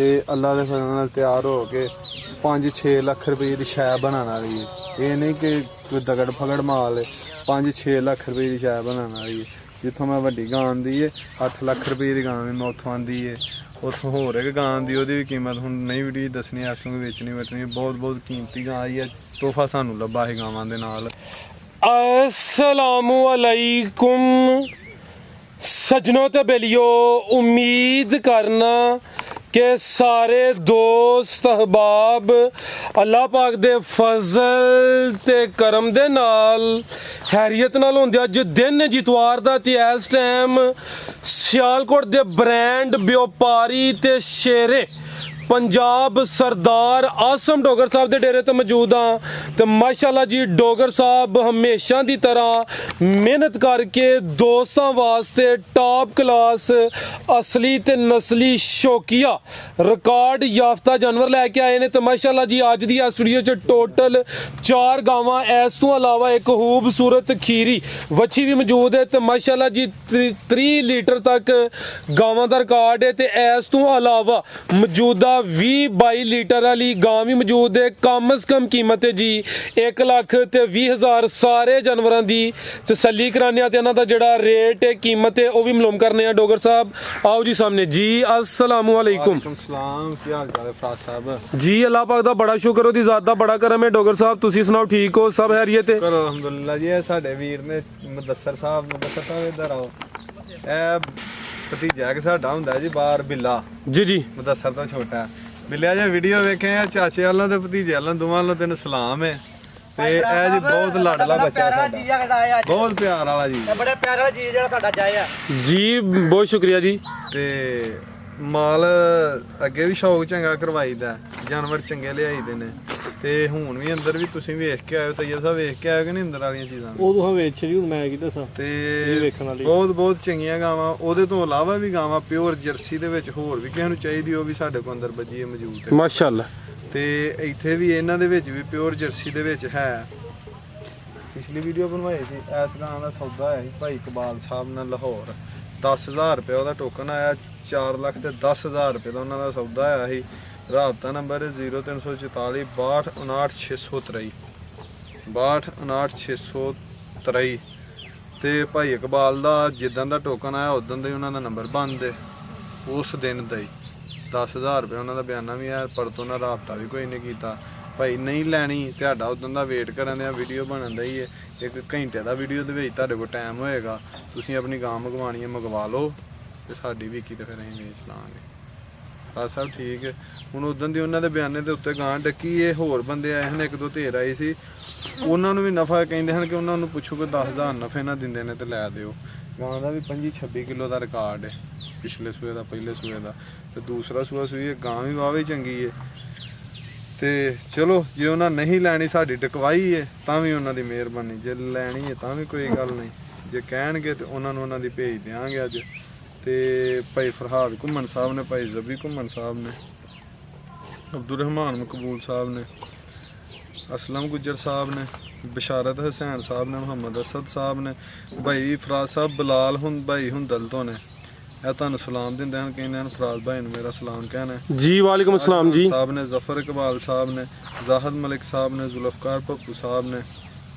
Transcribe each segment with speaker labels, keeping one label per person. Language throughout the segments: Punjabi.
Speaker 1: ਤੇ ਅੱਲਾ ਦੇ ਫਜ਼ਲ ਨਾਲ ਤਿਆਰ ਹੋ ਕੇ 5-6 ਲੱਖ ਰੁਪਏ ਦੀ ਸ਼ੈ ਬਣਾਉਣ ਵਾਲੀ ਹੈ। ਇਹ ਨਹੀਂ ਕਿ ਕੋਈ ਦਗੜ ਫਗੜ ਮਾਲ ਹੈ, 5-6 ਲੱਖ ਰੁਪਏ ਦੀ ਸ਼ੈ ਬਣਾਉਣ ਵਾਲੀ ਹੈ। ਜਿੱਥੋਂ ਮੈਂ ਵੱਡੀ ਗਾਂ ਆਂਦੀ ਹੈ 8 ਲੱਖ ਰੁਪਏ ਦੀ ਗਾਂ ਵੀ ਮੈਂ ਉੱਥੋਂ ਆਂਦੀ ਹੈ। ਉੱਥੋਂ ਹੋਰ ਇੱਕ ਗਾਂ ਦੀ ਉਹਦੀ ਵੀ ਕੀਮਤ ਹੁਣ ਨਹੀਂ ਵੀਡੀਓ ਦੱਸਣੀ, ਐਸੋਂ ਵੇਚਣੀ ਵਟਣੀ ਬਹੁਤ ਬਹੁਤ ਕੀਮਤੀ ਗਾਂ ਆਈ ਹੈ। ਤੋਹਫਾ ਸਾਨੂੰ ਲੱਭਾ ਹੈ ਗਾਵਾਂ ਦੇ ਨਾਲ।
Speaker 2: अस्सलामु अलैकुम सजनों ते बेलियो, उम्मीद करना कि सारे दोस्त अहबाब अल्लाह पाक दे फजल ते करम दे नाल हैरियत नाल होंदे। अज दिन जितवार दा ते इस टाइम सियालकोट दे ब्रांड व्यापारी ते शेरे पंजाब सरदार आसम डोगर साहब के डेरे तो मौजूद हाँ। तो माशाल्लाह जी डोगर साहब हमेशा की तरह मेहनत करके दोस्तों वास्ते टॉप क्लास असली ते नस्ली शौकिया रिकॉर्ड याफ्ता जानवर लैके आए ने। तो माशाल्लाह जी अज की इस वीडियो च टोटल 4 गावां, इस तो अलावा एक खूबसूरत खीरी वच्छी भी मौजूद है। तो माशाल्लाह जी 30 लीटर तक गावां का रिकॉर्ड है। तो इस तो अलावा मौजूदा 20-22 लीटर वाली गां भी मौजूद है। कम अज कम कीमत है जी 1,20,000। सारे जानवरों की तसल्ली कराने ते इन्हां दा जिहड़ा रेट है कीमत है वह भी मालूम करने आ। डोगर साहब आओ जी सामने जी। अस्सलामु अलैकुम।
Speaker 1: सलाम, की हाल चाल है फराज साहब
Speaker 2: जी? अल्लाह पाक दा बड़ा शुक्र, ओदी ज़ात दा बड़ा करम है। डोगर साहब तुसी सुनाओ, ठीक हो? सब हैरियत है?
Speaker 1: अलहमदुलिल्लाह जी। ਇਹ ਸਾਡੇ ਵੀਰ ਨੇ ਮੁਦੱਸਰ ਸਾਹਿਬ ਇੱਧਰ ਆਓ। ਇਹ ਭਤੀਜਾ ਕਿ ਸਾਡਾ ਹੁੰਦਾ ਜੀ ਬਾਹਰ ਬਿੱਲਾ
Speaker 2: जी जी
Speaker 1: ਮੁਦੱਸਰ ਤੋਂ ਛੋਟਾ ਬਿੱਲਿਆ ਜੇ ਵੀਡੀਓ ਵੇਖੇ ਆ ਚਾਚੇ ਵਾਲਾਂ ਤੇ ਭਤੀਜੇ ਵਾਲਾਂ ਦੋਵਾਂ ਨੂੰ ਤੈਨੂੰ ਸਲਾਮ ਹੈ। ਤੇ ਇਹ ਜੀ ਬਹੁਤ ਲਾਡਲਾ ਬੱਚਾ ਸਾਡਾ, ਬਹੁਤ ਪਿਆਰ ਵਾਲਾ ਜੀ,
Speaker 3: ਬੜਾ ਪਿਆਰਾ ਜੀ ਜਿਹੜਾ ਤੁਹਾਡਾ ਜਾਇਆ
Speaker 2: जी, बहुत शुक्रिया जी।
Speaker 1: ਤੇ ਮਾਲ ਅੱਗੇ ਵੀ ਸ਼ੌਕ ਚੰਗਾ ਕਰਵਾਈਦਾ, ਜਾਨਵਰ ਚੰਗੇ ਲਿਆਈਦੇ ਨੇ। ਤੇ ਹੁਣ ਵੀ ਅੰਦਰ ਵੀ ਤੁਸੀਂ ਵੇਖ ਕੇ ਆਇਓ, ਤੈਯਬ ਸਾਹਿਬ ਵੇਖ ਕੇ ਆਇਓ ਕਿ ਨਹੀਂ ਅੰਦਰ ਵਾਲੀਆਂ ਚੀਜ਼ਾਂ?
Speaker 3: ਉਦੋਂ ਹਾਂ ਵੇਚ ਰਹੀ, ਮੈਂ ਕੀ ਦੱਸਾਂ।
Speaker 1: ਤੇ
Speaker 3: ਵੇਖਣ ਵਾਲੀ
Speaker 1: ਬਹੁਤ ਬਹੁਤ ਚੰਗੀਆਂ ਗਾਵਾਂ। ਉਹਦੇ ਤੋਂ ਇਲਾਵਾ ਵੀ ਗਾਵਾਂ ਪਿਓਰ ਜਰਸੀ ਦੇ ਵਿੱਚ ਹੋਰ ਵੀ ਕਿਸੇ ਨੂੰ ਚਾਹੀਦੀ ਉਹ ਵੀ ਸਾਡੇ ਕੋਲ ਅੰਦਰ ਬੱਜੀ ਮੌਜੂਦ ਹੈ
Speaker 2: माशाल्लाह।
Speaker 1: ਤੇ ਇੱਥੇ ਵੀ ਇਹਨਾਂ ਦੇ ਵਿੱਚ ਵੀ ਪਿਓਰ ਜਰਸੀ ਦੇ ਵਿੱਚ ਹੈ। ਪਿਛਲੀ ਵੀਡੀਓ ਬਣਵਾਈ ਸੀ ਇਸ ਗਾਂ ਦਾ ਸੌਦਾ ਹੋਇਆ ਸੀ ਭਾਈ ਇਕਬਾਲ ਸਾਹਿਬ ਨਾਲ ਲਾਹੌਰ। 10,000 ਰੁਪਏ ਉਹਦਾ ਟੋਕਨ ਆਇਆ, 4 ਲੱਖ ਤੇ 10,000 ਰੁਪਏ ਦਾ ਉਹਨਾਂ ਦਾ ਸੌਦਾ ਆਇਆ ਸੀ। ਰਾਬਤਾ ਨੰਬਰ 0344 6259 663 ਤੇ ਭਾਈ ਇਕਬਾਲ ਦਾ ਜਿੱਦਾਂ ਦਾ ਟੋਕਨ ਆਇਆ ਉਦੋਂ ਦਾ ਹੀ ਉਹਨਾਂ ਦਾ ਨੰਬਰ ਬੰਦ ਹੈ, ਉਸ ਦਿਨ ਦਾ ਹੀ। 10,000 ਰੁਪਏ ਉਹਨਾਂ ਦਾ ਬਿਆਨਾ ਵੀ ਹੈ, ਪਰ ਤੋਂ ਨਾਲ ਰਾਬਤਾ ਵੀ ਕੋਈ ਨਹੀਂ ਕੀਤਾ। ਭਾਈ ਨਹੀਂ ਲੈਣੀ ਤੁਹਾਡਾ ਉਦੋਂ ਦਾ ਵੇਟ ਕਰਨ ਦਿਆ, ਵੀਡੀਓ ਬਣਨ ਦਾ ਹੀ ਹੈ। 1 ਘੰਟੇ ਦਾ ਵੀਡੀਓ ਦੇ ਵਿੱਚ ਤੁਹਾਡੇ ਕੋਲ ਟਾਈਮ ਹੋਏਗਾ, ਤੁਸੀਂ ਆਪਣੀ ਗਾਂ ਮੰਗਵਾਉਣੀ ਹੈ ਮੰਗਵਾ ਲਓ ਤੇ ਸਾਡੀ ਵੀ ਕੀ ਤੇ ਫਿਰ ਅਸੀਂ ਵੇਚ ਲਾਂਗੇ। ਹਾਂ ਸਭ ਠੀਕ ਹੈ। ਹੁਣ ਉਦੋਂ ਦੀ ਉਹਨਾਂ ਦੇ ਬਿਆਨੇ ਦੇ ਉੱਤੇ ਗਾਂ ਡੱਕੀ, ਇਹ ਹੋਰ ਬੰਦੇ ਆਏ ਹਨ, 1-2 ਧੇਰ ਆਏ ਸੀ, ਉਹਨਾਂ ਨੂੰ ਵੀ ਨਫਾ ਕਹਿੰਦੇ ਹਨ ਕਿ ਉਹਨਾਂ ਨੂੰ ਪੁੱਛੋ ਕਿ 10,000 ਨਫੇ ਨਾ ਦਿੰਦੇ ਨੇ ਤੇ ਲੈ ਦਿਓ। ਗਾਂ ਦਾ ਵੀ 25-26 ਕਿਲੋ ਦਾ ਰਿਕਾਰਡ ਹੈ, ਪਿਛਲੇ ਸੂਏ ਦਾ, ਪਹਿਲੇ ਸੂਏ ਦਾ, ਤੇ ਦੂਸਰਾ ਸੂਆ ਸੂਈ ਗਾਂ ਵੀ ਵਾਹਵੇ ਚੰਗੀ ਹੈ। ਤੇ ਚਲੋ ਜੇ ਉਹਨਾਂ ਨਹੀਂ ਲੈਣੀ, ਸਾਡੀ ਟਕਵਾਈ ਹੈ ਤਾਂ ਵੀ ਉਹਨਾਂ ਦੀ ਮਿਹਰਬਾਨੀ, ਜੇ ਲੈਣੀ ਹੈ ਤਾਂ ਵੀ ਕੋਈ ਗੱਲ ਨਹੀਂ, ਜੇ ਕਹਿਣਗੇ ਤੇ ਉਹਨਾਂ ਨੂੰ ਉਹਨਾਂ ਦੀ ਭੇਜ ਦਿਆਂਗੇ ਅੱਜ। ਤੇ ਭਾਈ ਫਰਹਾਦ ਘੁੰਮਣ ਸਾਹਿਬ ਨੇ, ਭਾਈ ਜ਼ਬੀ ਘੁੰਮਣ ਸਾਹਿਬ ਨੇ, ਅਬਦੁਰਰਹਿਮਾਨ ਮਕਬੂਲ ਸਾਹਿਬ ਨੇ, असलम गुजर साहब ने, बशारत हुसैन साहब ने, मोहम्मद असद साहब ने, भाई फराज साहब बिलाल भाई हुंदल तो ने तुहानू सलाम दिंदे हैं, कहने फराज भाई ने मेरा सलाम कहना है
Speaker 2: जी। वालेकुम अस्सलाम जी।
Speaker 1: साहब ने, जफर इकबाल साहब ने, जाहिद मलिक साहब ने, जुल्फकार पप्पू साहब ने,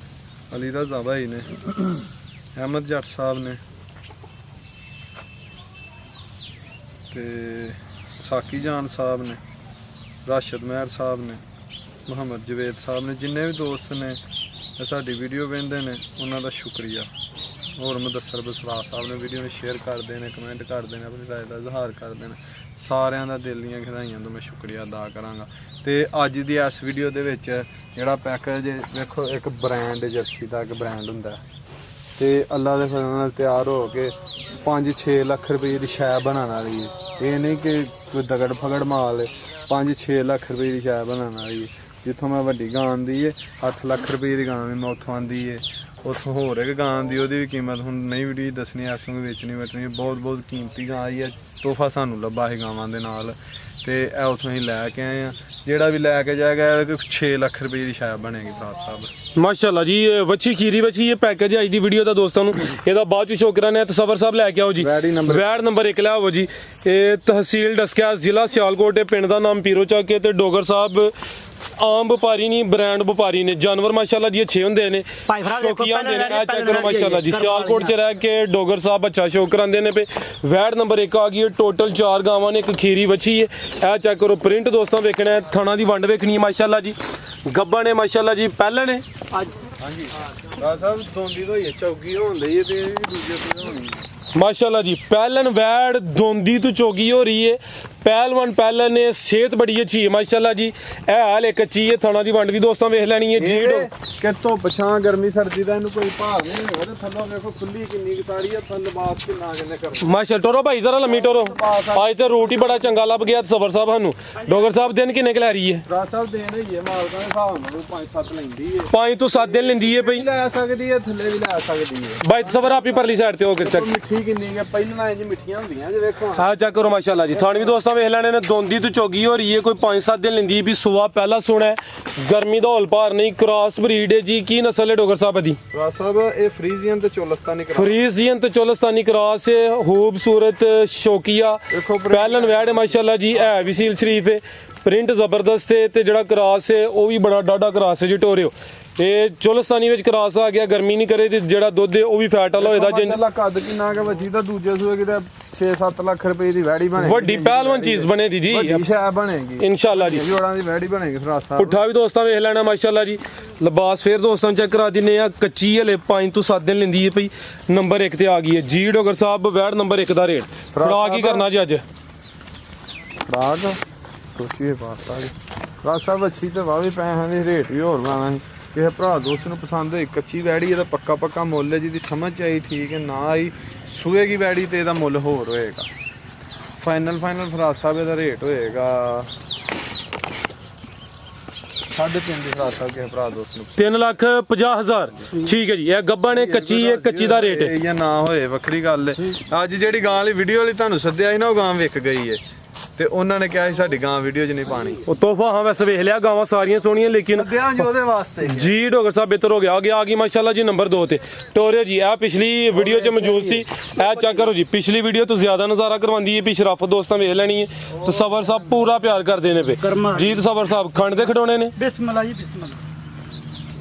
Speaker 1: अली रजा भाई ने, अहमद जट साहब ने, ते साकी जान साहब ने, राशिद महर साहब ने, ਮੁਹੰਮਦ ਜਵੇਦ ਸਾਹਿਬ ਨੇ। ਜਿੰਨੇ ਵੀ ਦੋਸਤ ਨੇ ਸਾਡੀ ਵੀਡੀਓ ਵੇਖਦੇ ਨੇ ਉਹਨਾਂ ਦਾ ਸ਼ੁਕਰੀਆ। ਹੋਰ ਮੁਦੱਸਰ ਬਸਰਾ ਸਾਹਿਬ ਨੇ ਵੀਡੀਓ ਨੂੰ ਸ਼ੇਅਰ ਕਰਦੇ ਨੇ, ਕਮੈਂਟ ਕਰਦੇ ਨੇ, ਆਪਣੀ ਰਾਏ ਦਾ ਇਜ਼ਹਾਰ ਕਰਦੇ ਨੇ। ਸਾਰਿਆਂ ਦਾ ਦਿਲ ਦੀਆਂ ਗਹਿਰਾਈਆਂ ਤੋਂ ਮੈਂ ਸ਼ੁਕਰੀਆ ਅਦਾ ਕਰਾਂਗਾ। ਤੇ ਅੱਜ ਦੀ ਇਸ ਵੀਡੀਓ ਦੇ ਵਿੱਚ ਜਿਹੜਾ ਪੈਕੇਜ ਵੇਖੋ, ਇੱਕ ਬ੍ਰਾਂਡ ਜਰਸੀ ਦਾ ਇੱਕ ਬ੍ਰਾਂਡ ਹੁੰਦਾ ਤੇ ਅੱਲਾ ਦੇ ਫਜ਼ਲ ਨਾਲ ਤਿਆਰ ਹੋ ਕੇ 5-6 ਲੱਖ ਰੁਪਏ ਦੀ ਸ਼ੈ ਬਣਾਉਣ ਵਾਲੀ ਹੈ। ਇਹ ਨਹੀਂ ਕਿ ਕੋਈ ਦਗੜ ਫਗੜ ਮਾਲ ਹੈ, 5-6 ਲੱਖ ਰੁਪਏ ਦੀ ਸ਼ੈ ਬਣਾਉਣ ਵਾਲੀ ਹੈ। ਜਿੱਥੋਂ ਮੈਂ ਵੱਡੀ ਗਾਂ ਆਂਦੀ ਹੈ 8 ਲੱਖ ਰੁਪਏ ਦੀ ਗਾਂ ਵੀ ਮੈਂ ਉੱਥੋਂ ਆਂਦੀ ਹੈ। ਉੱਥੋਂ ਹੋਰ ਇੱਕ ਗਾਂ ਦੀ ਉਹਦੀ ਵੀ ਕੀਮਤ ਹੁਣ ਨਹੀਂ ਵੀਡੀਓ ਦੱਸਣੀ, ਐਸੋਂ ਵੇਚਣੀ ਵਟਣੀ ਬਹੁਤ ਬਹੁਤ ਕੀਮਤੀ ਗਾਂ ਆਈ ਹੈ। ਤੋਹਫਾ ਸਾਨੂੰ ਲੱਭਾ ਹੈ ਗਾਵਾਂ ਦੇ ਨਾਲ ਤੇ ਇਹ ਉੱਥੋਂ ਅਸੀਂ ਲੈ ਕੇ ਆਏ ਹਾਂ। ਜਿਹੜਾ ਵੀ ਲੈ ਕੇ ਜਾਏਗਾ 6 ਲੱਖ ਰੁਪਏ ਦੀ ਸ਼ਾਇਦ ਬਣੇਗੀ ਫਰਾਜ ਸਾਹਿਬ।
Speaker 2: ਮਾਸ਼ਾਅੱਲਾ ਜੀ ਇਹ ਵੱਛੀ ਖੀਰੀ ਵੱਛੀ ਇਹ ਪੈਕੇਜ ਅੱਜ ਦੀ ਵੀਡੀਓ ਦਾ ਦੋਸਤਾਂ ਨੂੰ ਇਹਦਾ ਬਾਅਦ ਚ ਸ਼ੋਅ ਕਰਾਂਗੇ। ਤਸਵਰ ਸਾਹਿਬ ਲੈ ਕੇ ਆਓ ਜੀ, ਵੈੜ ਨੰਬਰ 1 ਲਿਆਓ ਜੀ। ਇਹ ਤਹਿਸੀਲ ਡਸਕਿਆ, ਜ਼ਿਲ੍ਹਾ ਸਿਆਲਕੋਟ, ਪਿੰਡ ਦਾ ਨਾਮ ਪੀਰੋ ਚੱਕ ਤੇ ਡੋਗਰ ਸਾਹਿਬ ਆਮ ਵਪਾਰੀ ਨਹੀਂ ਬ੍ਰਾਂਡ ਵਪਾਰੀ ਨੇ। ਜਾਨਵਰ ਮਾਸ਼ਾਅੱਲਾ ਜੀ ਅੱਛੇ ਹੁੰਦੇ ਨੇ, ਸ਼ੌਕੀਆ ਹੁੰਦੇ ਨੇ। ਇਹ ਚੈੱਕ ਕਰੋ ਮਾਸ਼ਾਅੱਲਾ ਜੀ, ਸਿਆਲਕੋਟ 'ਚ ਰਹਿ ਕੇ ਡੋਗਰ ਸਾਹਿਬ ਅੱਛਾ ਸ਼ੌਕ ਕਰਾਉਂਦੇ ਨੇ ਪਏ। ਵੈੜ ਨੰਬਰ 1 ਆ ਗਈ ਹੈ, ਟੋਟਲ 4 ਗਾਵਾਂ ਨੇ, ਇੱਕ ਖੀਰੀ ਵੱਛੀ ਹੈ। ਇਹ ਚੈੱਕ ਕਰੋ, ਪ੍ਰਿੰਟ ਦੋਸਤਾਂ ਵੇਖਣਾ ਹੈ, ਥਣਾ ਦੀ ਵੰਡ ਵੇਖਣੀ ਹੈ ਮਾਸ਼ਾਅੱਲਾ ਜੀ। ਗੱਬਾਂ ਨੇ ਮਾਸ਼ਾਅੱਲਾ ਜੀ, ਪਹਿਲੇ ਨੇ
Speaker 1: ਹਾਂਜੀ ਰਾਜ ਸਾਹਿਬ ਦੋਂਦੀ ਤੋਂ ਹੀ ਚੌਕੀ ਹੁੰਦੀ ਹੈ ਤੇ ਇਹ ਵੀ ਦੂਜੇ ਤੋਂ ਹੋਣੀ
Speaker 2: माशाल्लाह जी। पहलन वैड़ दोंदी तो चौगी हो रही है। पहलवान पहलन ने सेहत बड़ी अच्छी है माशाल्लाह जी। ए हाल एक अच्छी है, थाना दी वंड भी दोस्तों वेख लेनी है जी।
Speaker 1: कि धुप छां गर्मी सर्दी दा इहनूं कोई भाव नहीं होवे ते थल्लों देखो खुली किन्नी सारी है, थल बात किन्ना किन्ने कर
Speaker 2: माशा टोरो भाई जरा लम्मी टोरो। आज तो रूट ही बड़ा चंगा लभ गया सबर साहब सानू। डोगर साहब दिन किन्ने क लै रही है?
Speaker 1: राज साहब देन होई है मालकां दे हिसाब नाल 5-7 लैंदी है,
Speaker 2: 5 तो 7 दिन लेंदी है भाई।
Speaker 1: लै सकदी है, थल्ले भी लै सकदी है
Speaker 2: भाई सबर आप ही परली साइड ते हो के चेक
Speaker 1: मिठी किन्नी है। ਪਹਿਲਾਂ ਇੰਜ ਮਿੱਠੀਆਂ ਹੁੰਦੀਆਂ ਜੇ ਵੇਖੋ।
Speaker 2: हाँ चेक करो माशाल्लाह जी। थान भी दोस्तों वेख लेने ने, दोंदी तो चौगी हो रही है, कोई 5-7 दिन लेंदी भी। सुबह पहला सुना है, गर्मी दा हौल भार नहीं, क्रॉस ब्रीड है जी। की नस्ल है डोगर साहब दी?
Speaker 1: राज साहब ये फ्रीजियन ते चोलस्तानी क्रॉस,
Speaker 2: फ्रीजियन ते चोलस्तानी क्रॉस है, खूबसूरत शौकिया पहलन वैड़ है माशाल्लाह जी। है भी सील शरीफ है, प्रिंट जबरदस्त है ते जड़ा क्रॉस है वो भी बड़ा डाढा क्रॉस है जी। टोरियो ਇਹ ਚੋਲਸਤਾਨੀ ਵਿੱਚ ਕਰਾਸ ਆ ਗਿਆ, ਗਰਮੀ ਨਹੀਂ ਕਰੇ ਤੇ ਜਿਹੜਾ ਦੁੱਧ ਹੈ ਉਹ ਵੀ ਫੈਟ ਵਾਲਾ ਹੋਏਦਾ।
Speaker 1: ਮਾਸ਼ਾਅੱਲਾ ਕੱਦ ਕਿੰਨਾ ਕਿ ਵੱਜੀ ਤਾਂ ਦੂਜੇ ਸੂਏ ਕਿਤੇ 6-7 ਲੱਖ ਰੁਪਏ ਦੀ ਵੈੜੀ ਬਣੇਗੀ,
Speaker 2: ਵੱਡੀ ਪਹਿਲਵਾਨ ਚੀਜ਼ ਬਣੇਗੀ ਜੀ
Speaker 1: ਸ਼ਾਇ ਬਣੇਗੀ
Speaker 2: ਇਨਸ਼ਾਅੱਲਾ ਜੀ।
Speaker 1: ਜੋੜਾਂ ਦੀ ਵੈੜੀ ਬਣੇਗੀ ਫਿਰ ਆਸਾ।
Speaker 2: ਪੁੱਠਾ ਵੀ ਦੋਸਤਾਂ ਵੇਖ ਲੈਣਾ ਮਾਸ਼ਾਅੱਲਾ ਜੀ। ਲਿਬਾਸ ਫੇਰ ਦੋਸਤਾਂ ਚੈੱਕ ਕਰਾ ਦਿੰਨੇ ਆ, ਕੱਚੀ ਹਲੇ 5 ਤੋਂ 7 ਦਿਨ ਲੈਂਦੀ ਹੈ ਪਈ। ਨੰਬਰ 1 ਤੇ ਆ ਗਈ ਹੈ ਜੀ ਡੋਗਰ ਸਾਹਿਬ, ਵੈੜ ਨੰਬਰ 1 ਦਾ ਰੇਟ। ਫੜਾ ਕੀ ਕਰਨਾ ਜੀ ਅੱਜ?
Speaker 1: ਰਾਗ ਸੋਚੀਏ ਪਾਤਾ ਜੀ ਰਾਜ ਸਾਹਿਬ। ਅੱਛੀ ਤੇ ਵਾਹ ਵੀ ਪੈਸਿਆਂ ਦੇ ਰੇਟ ਵੀ ਹੋਰ ਲਾਣਾ ਸੀ। ਕਿਸੇ ਭਰਾ ਦੋਸਤ ਨੂੰ ਪਸੰਦ ਹੋਈ ਕੱਚੀ ਵੈੜੀ, ਇਹਦਾ ਪੱਕਾ ਮੁੱਲ ਹੈ ਜਿਹਦੀ ਸਮਝ ਆਈ ਠੀਕ ਹੈ, ਨਾ ਆਈ ਸੂਏਗੀ ਵੈੜੀ ਤੇ ਇਹਦਾ ਮੁੱਲ ਹੋਰ ਹੋਏਗਾ। ਫਾਈਨਲ ਫਰਾਜ ਸਾਹਿਬ ਇਹਦਾ ਰੇਟ ਹੋਏਗਾ 3.5 ਦੀ ਫਰਾਜ ਸਾਹਿਬ। ਕਿਸੇ ਭਰਾ ਦੋਸਤ ਨੂੰ
Speaker 2: 3,50,000 ਠੀਕ ਹੈ ਜੀ। ਇਹ ਗੱਬਾਂ ਨੇ, ਕੱਚੀ ਹੈ, ਕੱਚੀ ਦਾ ਰੇਟ ਹੈ
Speaker 1: ਜਾਂ ਨਾ ਹੋਏ ਵੱਖਰੀ ਗੱਲ ਹੈ। ਅੱਜ ਜਿਹੜੀ ਗਾਂ ਵਾਲੀ ਵੀਡੀਓ ਵਾਲੀ ਤੁਹਾਨੂੰ ਸੱਦਿਆ ਸੀ ਨਾ, ਉਹ ਗਾਂ ਵਿਕ ਗਈ ਹੈ ਤੇ ਉਹਨਾਂ ਨੇ ਕਿਹਾ ਸੀ ਸਾਡੀ ਗਾਂ ਵੀਡੀਓ 'ਚ ਨਹੀਂ ਪਾਣੀ।
Speaker 2: ਉਹ ਤੋਹਫਾ ਹਾਂ ਵੈਸੇ ਵੇਖ ਲਿਆ, ਗਾਵਾਂ ਸਾਰੀਆਂ ਸੋਹਣੀਆਂ ਲੇਕਿਨ
Speaker 1: ਉਹਦੇ ਵਾਸਤੇ
Speaker 2: ਜੀ ਡੋਗਰ ਸਾਹਿਬ ਬਿਹਤਰ ਹੋ ਗਿਆ। ਆ ਗਈ ਮਾਸ਼ਾਅੱਲਾ ਜੀ ਨੰਬਰ 2 ਤੇ ਟੋਰਿਓ ਜੀ। ਇਹ ਪਿਛਲੀ ਵੀਡੀਓ 'ਚ ਮੌਜੂਦ ਸੀ। ਇਹ ਚੈੱਕ ਕਰੋ ਜੀ, ਪਿਛਲੀ ਵੀਡੀਓ ਤੋਂ ਜ਼ਿਆਦਾ ਨਜ਼ਾਰਾ ਕਰਵਾਉਂਦੀ ਹੈ ਵੀ। ਸ਼ਰਫ ਦੋਸਤਾਂ ਵੇਖ ਲੈਣੀ ਹੈ। ਤਸਵਰ ਸਾਹਿਬ ਪੂਰਾ ਪਿਆਰ ਕਰਦੇ ਨੇ ਪਏ ਜੀ। ਤਸਵਰ ਸਾਹਿਬ ਖੰਡ ਦੇ ਖਡੋਣੇ ਨੇ।
Speaker 3: ਬਿਸਮਿਲ੍ਲਾ ਜੀ ਬਿਸਮਿਲ੍ਲਾ।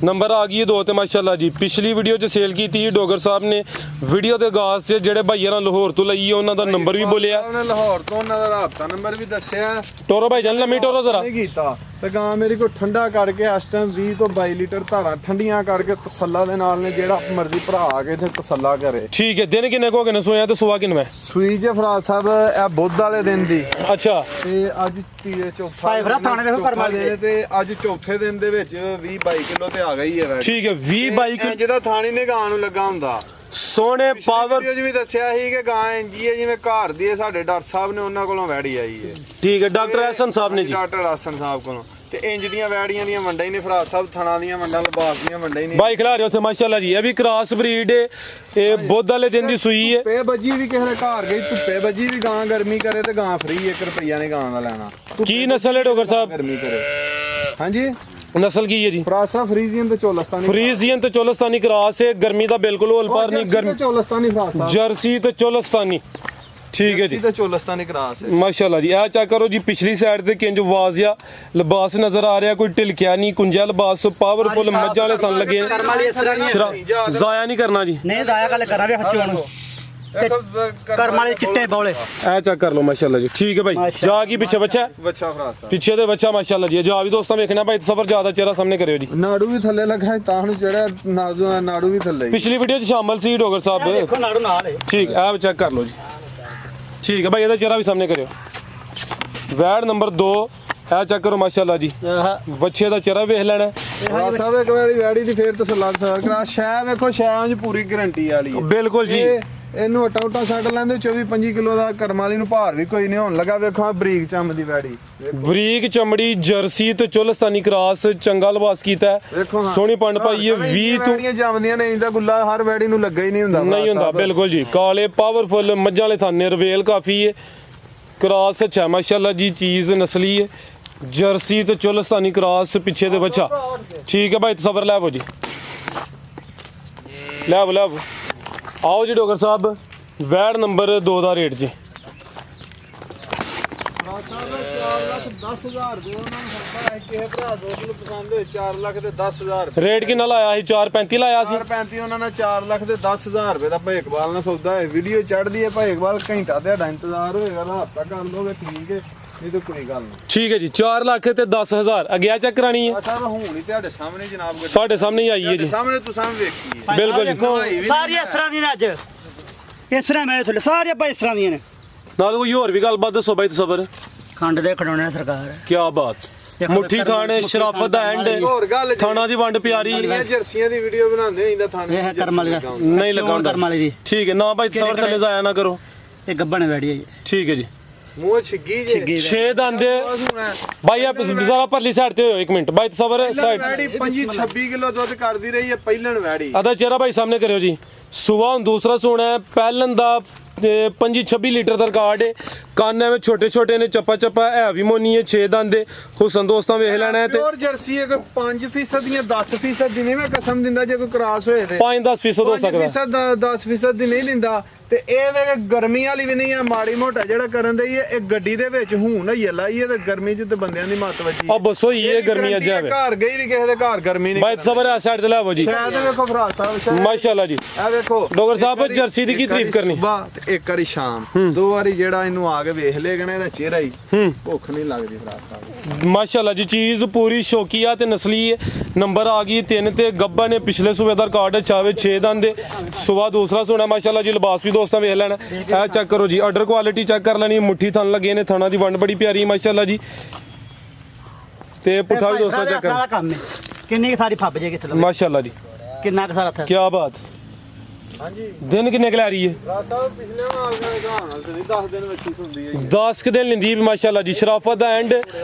Speaker 2: ਨੰਬਰ ਆ ਗਈ ਹੈ 2 ਤੇ ਮਾਸ਼ਾਅੱਲਾ ਜੀ। ਪਿਛਲੀ ਵੀਡੀਓ 'ਚ ਸੇਲ ਕੀਤੀ ਡੋਗਰ ਸਾਹਿਬ ਨੇ। ਵੀਡੀਓ ਦੇ ਆਗਾਜ਼ 'ਚ ਜਿਹੜੇ ਭਾਈਆਂ ਨਾਲ ਲਾਹੌਰ ਤੋਂ ਲਈ ਹੈ ਉਹਨਾਂ ਦਾ ਨੰਬਰ ਵੀ ਬੋਲਿਆ,
Speaker 1: ਉਹਨੇ ਲਾਹੌਰ ਤੋਂ ਉਹਨਾਂ ਦਾ ਰਾਬਤਾ ਨੰਬਰ ਵੀ ਦੱਸਿਆ।
Speaker 2: ਟੋਰੋ ਭਾਈ ਜਾਨ ਲੰਮੀ ਟੋਰੋ ਜ਼ਰਾ
Speaker 1: ਨਹੀਂ ਕੀਤਾ ਤੇ ਗਾਂ ਮੇਰੀ ਕੋ ਠੰਡਾ ਕਰਕੇ ਇਸ ਟਾਈਮ 20 ਤੋਂ 22 ਲੀਟਰ ਧਾਰਾਂ ਠੰਡੀਆਂ ਕਰਕੇ ਤਸੱਲਾ ਦੇ ਨਾਲ ਨੇ। ਜਿਹੜਾ ਮਰਜ਼ੀ ਭਰਾ ਆ ਕੇ ਇੱਥੇ ਤਸੱਲਾ ਕਰੇ।
Speaker 2: ਠੀਕ ਹੈ। ਦਿਨ ਕਿੰਨੇ ਕੋ ਗਏ ਨੇ ਸੋਇਆ ਤੇ ਸੁਆ ਕਿੰਨਾ?
Speaker 1: ਸੂਈ ਜੇ ਫਰਾਜ ਸਾਹਿਬ ਇਹ ਬੁੱਧ ਵਾਲੇ ਦਿਨ ਦੀ।
Speaker 2: ਅੱਛਾ
Speaker 1: ਤੇ ਅੱਜ ਚੌਥਾ ਤੇ ਅੱਜ ਚੌਥੇ ਦਿਨ ਦੇ ਵਿੱਚ 20-22 ਕਿਲੋ ਤੇ ਆ ਗਈ ਹੈ।
Speaker 2: ਠੀਕ ਹੈ 20-22 ਕਿਲੋ
Speaker 1: ਜਿਹਦਾ ਥਾਣੀ ਨੇ ਗਾਂ ਨੂੰ ਲੱਗਾ ਹੁੰਦਾ।
Speaker 2: ਸੋਹਣੇ ਪਾਵਰ
Speaker 1: ਵੀਡੀਓ 'ਚ ਵੀ ਦੱਸਿਆ ਸੀ ਕਿ ਗਾਂ ਇੰਜੀ ਹੈ ਜਿਵੇਂ ਘਰ ਦੀ ਹੈ। ਸਾਡੇ ਡਾਕਟਰ ਸਾਹਿਬ ਨੇ ਉਹਨਾਂ ਕੋਲੋਂ ਵੈੜੀ ਆਈ ਹੈ।
Speaker 2: ਠੀਕ ਹੈ ਡਾਕਟਰ ਐਸਨ ਸਾਹਿਬ ਨੇ ਜੀ।
Speaker 1: ਡਾਕਟਰ ਆਸਨ ਸਾਹਿਬ ਕੋਲੋਂ ਤੇ ਇੰਜ ਦੀਆਂ ਵੈੜੀਆਂ ਦੀਆਂ ਵੰਡਾਂ ਹੀ ਨੇ ਫਰਾਜ ਸਾਹਿਬ। ਥਣਾ ਦੀਆਂ ਵੰਡਾਂ, ਲਿਬਾਸ ਦੀਆਂ ਵੰਡਾਂ ਹੀ ਨੇ।
Speaker 2: ਬਾਈ ਖਿਲਾ ਰਹੇ ਉੱਥੇ ਮਾਸ਼ਾਅੱਲਾ ਜੀ। ਇਹ ਵੀ ਕ੍ਰਾਸ ਬਰੀਡ ਹੈ। ਇਹ ਬੁੱਧ ਵਾਲੇ ਦਿਨ ਦੀ ਸੂਈ ਹੈ।
Speaker 1: ਧੁੱਪੇ ਬੱਜੀ ਵੀ ਕਿਸੇ ਦੇ ਘਰ ਗਈ, ਧੁੱਪੇ ਬੱਜੀ ਵੀ ਗਾਂ ਗਰਮੀ ਕਰੇ ਤੇ ਗਾਂ ਫ੍ਰੀ 1 ਰੁਪਈਆ ਨੇ ਗਾਂ ਦਾ ਲੈਣਾ।
Speaker 2: ਕੀ ਨਸਲ ਹੈ ਡੋਗਰ ਸਾਹਿਬ?
Speaker 1: ਗਰਮੀ ਕਰੇ ਹਾਂਜੀ।
Speaker 2: ਨਸਲ ਕੀ ਹੈ ਜੀ?
Speaker 1: ਫਰਾਜ ਸਾਹਿਬ ਫਰੀਜ਼ੀਅਨ ਤੇ ਚੋਲਸਤਾਨੀ।
Speaker 2: ਫਰੀਜ਼ੀਅਨ ਤੇ ਚੋਲਸਤਾਨੀ ਕ੍ਰਾਸ ਹੈ। ਗਰਮੀ ਦਾ ਬਿਲਕੁਲ ਹੋਲ ਪਾਰ ਨਹੀਂ। ਗਰਮੀ
Speaker 1: ਚੋਲਸਤਾਨੀ ਫਰਾਜ ਸਾਹਿਬ,
Speaker 2: ਜਰਸੀ ਤੇ ਚੋਲਸਤਾਨੀ। ਠੀਕ ਹੈ ਜੀ।
Speaker 1: ਤੇ ਚੋਲਸਤਾਨੀ ਕਰਾਸ ਹੈ
Speaker 2: ਮਾਸ਼ਾਅੱਲਾ ਜੀ। ਇਹ ਚੈੱਕ ਕਰੋ ਜੀ, ਪਿਛਲੀ ਸਾਈਡ ਤੇ ਕਿੰਜ ਵਾਜ਼ਿਆ ਲਿਬਾਸ ਨਜ਼ਰ ਆ ਰਿਹਾ, ਕੋਈ ਢਿਲਕਿਆ ਨਹੀਂ, ਕੁੰਜਾ ਲਿਬਾਸ, ਪਾਵਰਫੁਲ ਮੱਝਾਂ ਵਾਲੇ ਥਣ ਲੱਗੇ। ਜ਼ਾਇਆ ਨਹੀਂ ਕਰਨਾ ਜੀ।
Speaker 3: ਨਹੀਂ ਦਾਇਆ ਗੱਲ ਕਰਾਂ ਵੀ ਹੱਥੋਂ ਨੂੰ ਕਰਮ ਵਾਲੇ ਚਿੱਟੇ ਬੋਲੇ।
Speaker 2: ਇਹ ਚੈੱਕ ਕਰ ਲਓ ਮਾਸ਼ਾਅੱਲਾ ਜੀ। ਠੀਕ ਹੈ ਭਾਈ। ਜਾ ਕੀ ਪਿੱਛੇ ਬੱਚਾ?
Speaker 1: ਬੱਚਾ ਫਰਾਜ ਸਾਹਿਬ
Speaker 2: ਪਿੱਛੇ ਦੇ ਬੱਚਾ ਮਾਸ਼ਾਅੱਲਾ ਜੀ। ਜਾ ਵੀ ਦੋਸਤਾਂ ਵੇਖਣਾ ਭਾਈ, ਸਫਰ ਜ਼ਿਆਦਾ ਚਿਹਰਾ ਸਾਹਮਣੇ ਕਰਿਓ ਜੀ।
Speaker 1: ਨਾੜੂ ਵੀ ਥੱਲੇ ਲੱਗਾ ਤਾਂ ਹੁਣ ਜਿਹੜਾ ਨਾੜੂ ਵੀ ਥੱਲੇ।
Speaker 2: ਪਿਛਲੀ ਵੀਡੀਓ 'ਚ ਸ਼ਾਮਲ ਸੀ ਡੋਗਰ ਸਾਹਿਬ।
Speaker 3: ਦੇਖੋ ਨਾੜੂ ਨਾਲ ਹੈ।
Speaker 2: ਠੀਕ ਇਹ ਚੈੱਕ ਕਰ ਲਓ ਜੀ। ਠੀਕ ਹੈ ਭਾਈ, ਇਹਦਾ ਚਿਹਰਾ ਵੀ ਸਾਹਮਣੇ ਕਰਿਓ। ਵੈੜ ਨੰਬਰ 2 ਇਹ ਚੈੱਕ ਕਰੋ ਮਾਸ਼ਾਅੱਲਾ ਜੀ। ਬੱਚੇ ਦਾ ਚਿਹਰਾ ਵੇਖ ਲੈਣਾ
Speaker 1: ਫਰਾਜ ਸਾਹਿਬ। ਇੱਕ ਵਾਰੀ ਵੈੜੀ ਦੀ ਫੇਰ ਤਸੱਲਾ ਕਰਾ। ਸ਼ੈ ਵੇਖੋ, ਸ਼ੈ 'ਚ ਪੂਰੀ ਗਾਰੰਟੀ ਵਾਲੀ ਹੈ।
Speaker 2: ਬਿਲਕੁਲ ਜੀ।
Speaker 1: ਇਹਨੂੰ ਅਟਾ ਛੱਡ ਲੈਂਦੇ 24-25 ਕਿਲੋ ਦਾ। ਕਰਮ ਵਾਲੀ ਨੂੰ ਭਾਰ ਵੀ ਕੋਈ ਨਹੀਂ ਹੋਣ ਲੱਗਾ। ਵੇਖੋ ਬਰੀਕ ਚੰਮ ਦੀ ਵੈੜੀ,
Speaker 2: ਬਰੀਕ ਚਮੜੀ, ਜਰਸੀ ਤੇ ਚੋਲਸਤਾਨੀ ਕ੍ਰਾਸ, ਚੰਗਾ ਲਿਬਾਸ ਕੀਤਾ ਹੈ, ਸੋਹਣੀ ਪੰਡ ਪਾਈ ਹੈ। 20 ਤੋਂ
Speaker 1: ਜੰਮਦੀਆਂ ਨੇ। ਇੰਦਾ ਗੁੱਲਾ ਹਰ ਵੈੜੀ ਨੂੰ ਲੱਗਾ ਹੀ ਨਹੀਂ ਹੁੰਦਾ।
Speaker 2: ਨਹੀਂ ਹੁੰਦਾ ਬਿਲਕੁਲ ਜੀ। ਕਾਲੇ ਪਾਵਰਫੁਲ ਮੱਝਾਂ ਵਾਲੇ ਥਾਨੇ, ਰਵੇਲ ਕਾਫੀ ਹੈ, ਕ੍ਰਾਸ ਅੱਛਾ ਮਾਸ਼ਾਅੱਲਾ ਜੀ। ਚੀਜ਼ ਨਸਲੀ ਹੈ, ਜਰਸੀ ਤੇ ਚੋਲਸਤਾਨੀ ਕ੍ਰਾਸ, ਪਿੱਛੇ ਦੇ ਬੱਚਾ। ਠੀਕ ਹੈ ਭਾਈ, ਤਸਵਰ ਲੈ ਆਵੋ ਜੀ। ਲੈ ਆਓ ਜੀ ਡੋਗਰ ਸਾਹਿਬ ਵੈੜ ਨੰਬਰ 2 ਦਾ ਰੇਟ ਜੀ।
Speaker 1: 4,10,000 ਰੁਪਏ ਉਹਨਾਂ ਨੂੰ ਸਰਦਾ ਹੈ ਕਿਸੇ ਭਰਾ ਦੋਸਤ ਨੂੰ ਪਸੰਦ ਹੋਏ 4,10,000 ਰੁਪਏ
Speaker 2: ਰੇਟ ਕਿੰਨਾ ਲਾਇਆ ਸੀ 4.35 ਲਾਇਆ ਸੀ
Speaker 1: 4,35 ਉਹਨਾਂ ਨੇ 4,10,000 ਰੁਪਏ ਦਾ ਭੇਕਬਾਲ ਨਾਲ ਸੌਦਾ ਹੈ। ਵੀਡੀਓ ਚੜ੍ਹਦੀ ਹੈ ਭੇਕਬਾਲ ਘੰਟਾ ਤੁਹਾਡਾ ਇੰਤਜ਼ਾਰ ਹੋਏਗਾ ਨਾ ਹਫ਼ਤਾ ਕਰ ਲੋਗੇ ਠੀਕ ਹੈ ਨਹੀਂ ਤਾਂ ਕੋਈ ਗੱਲ ਨਹੀਂ।
Speaker 2: ਠੀਕ ਹੈ ਜੀ 4 ਲੱਖ ਤੇ 10,000 ਅਗਿਆ ਚੈੱਕ ਕਰਾਣੀ ਹੈ
Speaker 1: ਸਾਹਿਬ ਹੁਣ ਹੀ ਤੁਹਾਡੇ ਸਾਹਮਣੇ ਜਨਾਬ ਗੱਡੀ
Speaker 2: ਸਾਡੇ ਸਾਹਮਣੇ ਹੀ ਆਈ ਹੈ ਜੀ
Speaker 1: ਸਾਹਮਣੇ ਤੁਸੀਂ ਵੇਖੀ ਹੈ।
Speaker 2: ਬਿਲਕੁਲ ਜੀ।
Speaker 3: ਦੇਖੋ ਸਾਰੀ ਇਸ ਤਰ੍ਹਾਂ ਦੀਆਂ ਨੇ ਅੱਜ ਇਸ ਤਰ੍ਹਾਂ ਮੈਂ ਥੱਲੇ ਸਾਰੇ ਆਪਾਂ ਇਸ ਤਰ੍ਹਾਂ ਦੀਆਂ ਨੇ।
Speaker 2: ਨਾਲ ਕੋਈ ਹੋਰ ਵੀ ਗੱਲਬਾਤ ਦੱਸੋ ਬਾਈ ਤਸਵਰ
Speaker 3: ਖੰਡ ਦੇ ਖਡਾਉਣੇ ਸਰਕਾਰ
Speaker 2: ਕੀ ਬਾਤ ਮੁੱਠੀ ਖਾਣੇ ਸ਼ਰਾਫਤ ਦਾ ਐਂਡ
Speaker 1: ਹੋਰ ਗੱਲ
Speaker 2: ਥਾਣਾ ਦੀ ਵੰਡ ਪਿਆਰੀ
Speaker 1: ਜਰਸੀਆਂ ਦੀ ਵੀਡੀਓ ਬਣਾਉਂਦੇ ਇੰਦਾ ਥਾਣੇ
Speaker 3: ਇਹ ਕਰਮ ਵਾਲੀ ਦਾ
Speaker 2: ਨਹੀਂ ਲਗਾਉਂਦਾ
Speaker 3: ਕਰਮ ਵਾਲੀ ਦੀ
Speaker 2: ਠੀਕ ਹੈ ਨਾ ਬਾਈ ਤਸਵਰ ਥੱਲੇ ਜਾਇਆ ਨਾ ਕਰੋ
Speaker 3: ਇਹ ਗੱਬਣ ਵੈੜੀ ਹੈ ਜੀ
Speaker 2: ਠੀਕ ਹੈ ਜੀ
Speaker 1: ਮੂੰਹ ਛਿੱਗੀ ਜੇ
Speaker 2: 6 ਦੰਦ ਬਾਈ ਆਪ ਜ਼ਰਾ ਪਰਲੀ ਸਾਈਡ ਤੇ ਹੋਇਓ 1 ਮਿੰਟ ਬਾਈ ਤਸਵਰ ਸਾਈਡ
Speaker 1: ਵੈੜੀ 25-26 ਕਿਲੋ ਦੁੱਧ ਕਰਦੀ ਰਹੀ ਹੈ ਪਹਿਲਣ ਵੈੜੀ
Speaker 2: ਆਦਾ ਚਿਹਰਾ ਭਾਈ ਸਾਹਮਣੇ ਕਰਿਓ ਜੀ ਸੁਬਾ ਹੁਣ ਦੂਸਰਾ ਸੋਣਾ ਹੈ ਪਹਿਲਨ ਦਾ 25-26 ਲੀਟਰ ਦਾ ਰਿਕਾਰਡ ਹੈ ਕੰਨ ਐਵੇਂ ਛੋਟੇ ਛੋਟੇ ਨੇ ਚੱਪਾ ਹੈ ਵੀ ਮੋਨੀ ਹੈ 6 ਦੰਦ ਹੁਸਨ ਦੋਸਤਾਂ ਵੇਖ ਲੈਣਾ ਹੈ ਤੇ
Speaker 1: ਪਿਓਰ ਜਰਸੀ ਹੈ ਕੋਈ 5% ਦੀਆਂ 10% ਦੀ ਨਹੀਂ ਮੈਂ ਕਸਮ ਦਿੰਦਾ ਜੇ ਕੋਈ ਕ੍ਰਾਸ ਹੋਏ ਤੇ
Speaker 2: 5-10% ਹੋ ਸਕਦਾ
Speaker 1: 10% ਦੀ ਨਹੀਂ ਦਿੰਦਾ ਤੇ ਇਹ ਵੇ ਗਰਮੀ ਵਾਲੀ ਵੀ ਨਹੀਂ ਆ ਮਾੜੀ ਮੋਟਾ ਜਿਹੜਾ ਕਰਨ ਦੇ ਇਹ ਗੱਡੀ ਦੇ ਵਿੱਚ ਹੁਣ ਹੀ ਲਾਈ ਹੈ ਤੇ ਗਰਮੀ ਚ ਤੇ ਬੰਦਿਆਂ ਦੀ ਮੱਤ ਵੱਜੀ
Speaker 2: ਆ ਬਸੋ ਹੀ ਇਹ ਗਰਮੀ ਅੱਜ ਆਵੇ
Speaker 1: ਘਰ ਗਈ ਵੀ ਕਿਸੇ ਦੇ ਘਰ ਗਰਮੀ ਨਹੀਂ
Speaker 2: ਬਾਈ ਤਸਵਰ ਆ ਸਾਈਡ ਤੇ ਲਾਵੋ ਜੀ
Speaker 1: ਸ਼ਾਇਦ ਵੇਖੋ ਫਰਾਜ ਸਾਹਿਬ ਸ਼ਾਇਦ
Speaker 2: ਮਾਸ਼ਾਅੱਲਾ ਜੀ
Speaker 1: ਇਹ ਵੇਖੋ
Speaker 2: ਡੋਗਰ ਸਾਹਿਬ ਜਰਸੀ ਦੀ ਕੀ ਤਾਰੀਫ ਕਰਨੀ
Speaker 1: ਸੁਬਾਹ ਤੇ ਇੱਕ ਵਾਰੀ ਸ਼ਾਮ ਦੋ ਵਾਰੀ ਜਿਹੜਾ ਇਹਨੂੰ ਆ ਕੇ ਵੇਖ ਲੇਗਾ ਨਾ ਇਹਦਾ ਚਿਹਰਾ ਹੀ ਭੁੱਖ ਨਹੀਂ ਲੱਗਦੀ ਫਰਾਜ ਸਾਹਿਬ
Speaker 2: ਮਾਸ਼ਾਅੱਲਾ ਜੀ ਚੀਜ਼ ਪੂਰੀ ਸ਼ੌਕੀਆ ਤੇ ਨਸਲੀ ਹੈ ਨੰਬਰ ਆ ਗਈ 3 ਤੇ ਗੱਬਾ ਨੇ ਪਿਛਲੇ ਸੂਬੇ ਦਾ ਰਿਕਾਰਡ ਚਾਵੇ 6 ਦੰਦ ਸੁਬਾ ਦੂਸਰਾ ਸੋਣਾ ਮਾਸ਼ਾਅੱਲਾ ਜੀ ਲਿਬਾਸ ਵੀ ਦੋਸਤਾਂ ਵੇਖ ਲੈਣਾ ਇਹ ਚੈੱਕ ਕਰੋ ਜੀ ਆਰਡਰ ਕੁਆਲਿਟੀ ਚੈੱਕ ਕਰ ਲੈਣੀ ਮੁੱਠੀ ਥਣ ਲੱਗੇ ਨੇ ਥਣਾ ਦੀ ਵੰਡ ਬੜੀ ਪਿਆਰੀ ਮਾਸ਼ਾਅੱਲਾ ਜੀ ਤੇ ਪੁੱਠਾ ਵੀ ਦੋਸਤਾਂ ਚੈੱਕ
Speaker 3: ਸਾਰਾ
Speaker 2: ਕਰ
Speaker 3: ਕੰਮ ਹੈ ਕਿੰਨੀ ਕੁ ਸਾਰੀ ਫੱਬ ਜੇ ਕਿੱਥੇ
Speaker 2: ਮਾਸ਼ਾਅੱਲਾ ਜੀ
Speaker 3: ਕਿੰਨਾ ਕੁ ਸਾਰਾ ਥਾ
Speaker 2: ਕੀ ਬਾਤ
Speaker 1: ਹਾਂਜੀ
Speaker 2: ਦਿਨ ਕਿੰਨੇ ਕੁ ਲੈ ਰਹੀ ਹੈ
Speaker 1: ਫਰਾਜ ਸਾਹਿਬ ਪਿਛਲੇ ਨਾਲ ਤੇ 10 ਦਿਨ ਵਿੱਚ ਹੀ ਹੁੰਦੀ ਹੈ
Speaker 2: 10 ਕੁ ਦਿਨ ਲਿੰਦੀ ਮਾਸ਼ਾਅੱਲਾ ਜੀ ਸ਼ਰਾਫਤ ਦਾ ਐਂਡ